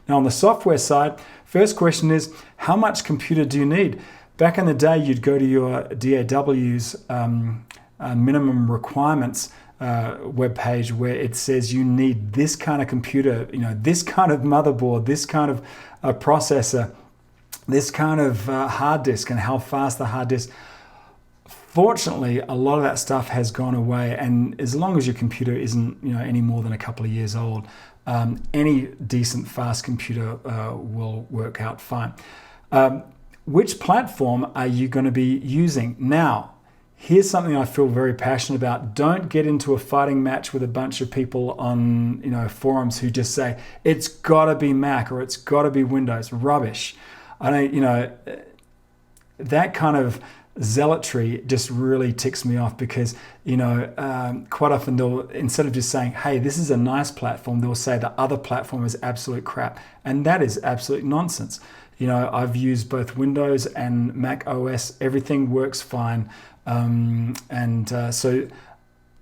Now on the software side, first question is, how much computer do you need? Back in the day, you'd go to your DAW's minimum requirements webpage where it says you need this kind of computer, this kind of motherboard, this kind of processor, this kind of hard disk, and how fast the hard disk. Fortunately, a lot of that stuff has gone away, and as long as your computer isn't any more than a couple of years old, any decent fast computer will work out fine. Which platform are you going to be using? Now, here's something I feel very passionate about. Don't get into a fighting match with a bunch of people on forums who just say it's got to be Mac or it's got to be Windows. Rubbish. I don't, that kind of zealotry just really ticks me off, because quite often they'll, instead of just saying, hey, this is a nice platform, they'll say the other platform is absolute crap, and that is absolute nonsense. I've used both Windows and Mac OS. Everything works fine, so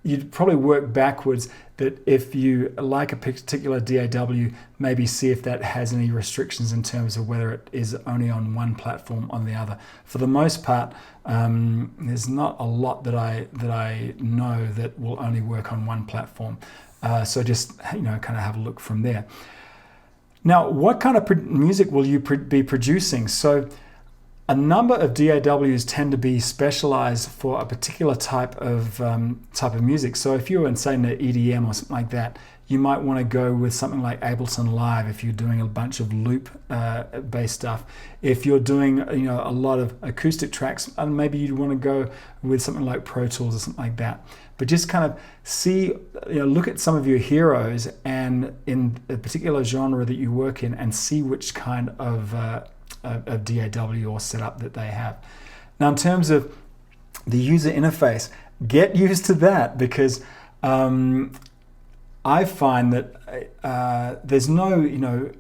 you'd probably work backwards, that if you like a particular DAW, maybe see if that has any restrictions in terms of whether it is only on one platform or on the other. For the most part, there's not a lot that I know that will only work on one platform. So just kind of have a look from there. Now, what kind of music will you be producing? So a number of DAWs tend to be specialized for a particular type of music. So if you're in, say, an EDM or something like that, you might want to go with something like Ableton Live if you're doing a bunch of loop-based stuff. If you're doing a lot of acoustic tracks, maybe you'd want to go with something like Pro Tools or something like that. But just kind of see, look at some of your heroes and in a particular genre that you work in, and see which kind of DAW or setup that they have. Now, in terms of the user interface, get used to that, because I find that there's no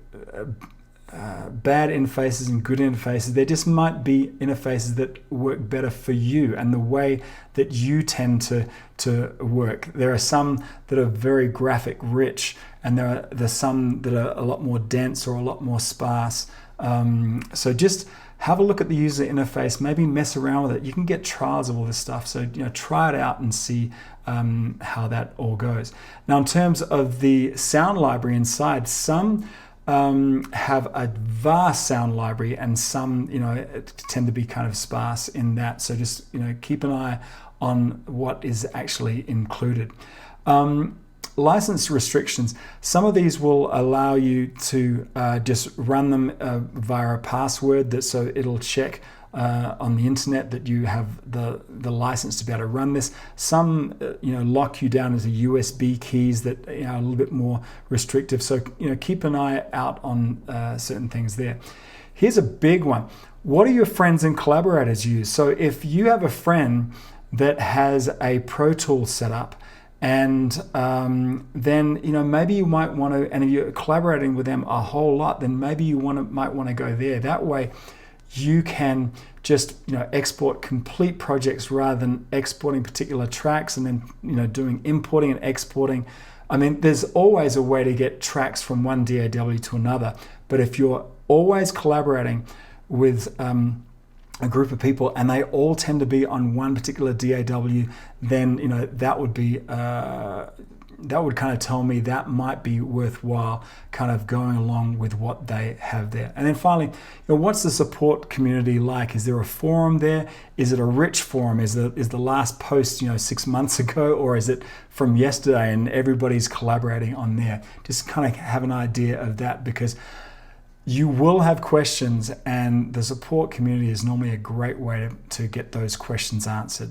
bad interfaces and good interfaces. There just might be interfaces that work better for you and the way that you tend to work. There are some that are very graphic rich, and there's some that are a lot more dense or a lot more sparse. So just have a look at the user interface, maybe mess around with it. You can get trials of all this stuff, so try it out and see how that all goes. Now, in terms of the sound library inside, some have a vast sound library, and some tend to be kind of sparse in that. So just keep an eye on what is actually included. License restrictions. Some of these will allow you to just run them via a password, so it'll check on the internet that you have the license to be able to run this. Some lock you down as a USB keys that are a little bit more restrictive. So keep an eye out on certain things there. Here's a big one. What do your friends and collaborators use? So if you have a friend that has a Pro Tools setup, and then maybe you might want to, and if you're collaborating with them a whole lot, then maybe you might want to go there. That way you can just export complete projects rather than exporting particular tracks and then doing importing and exporting. I mean, there's always a way to get tracks from one DAW to another, but if you're always collaborating with a group of people and they all tend to be on one particular DAW, then that would be that would kind of tell me that might be worthwhile kind of going along with what they have there. And then finally, what's the support community like? Is there a forum there? Is it a rich forum? Is the last post 6 months ago, or is it from yesterday and everybody's collaborating on there? Just kind of have an idea of that, because you will have questions, and the support community is normally a great way to get those questions answered.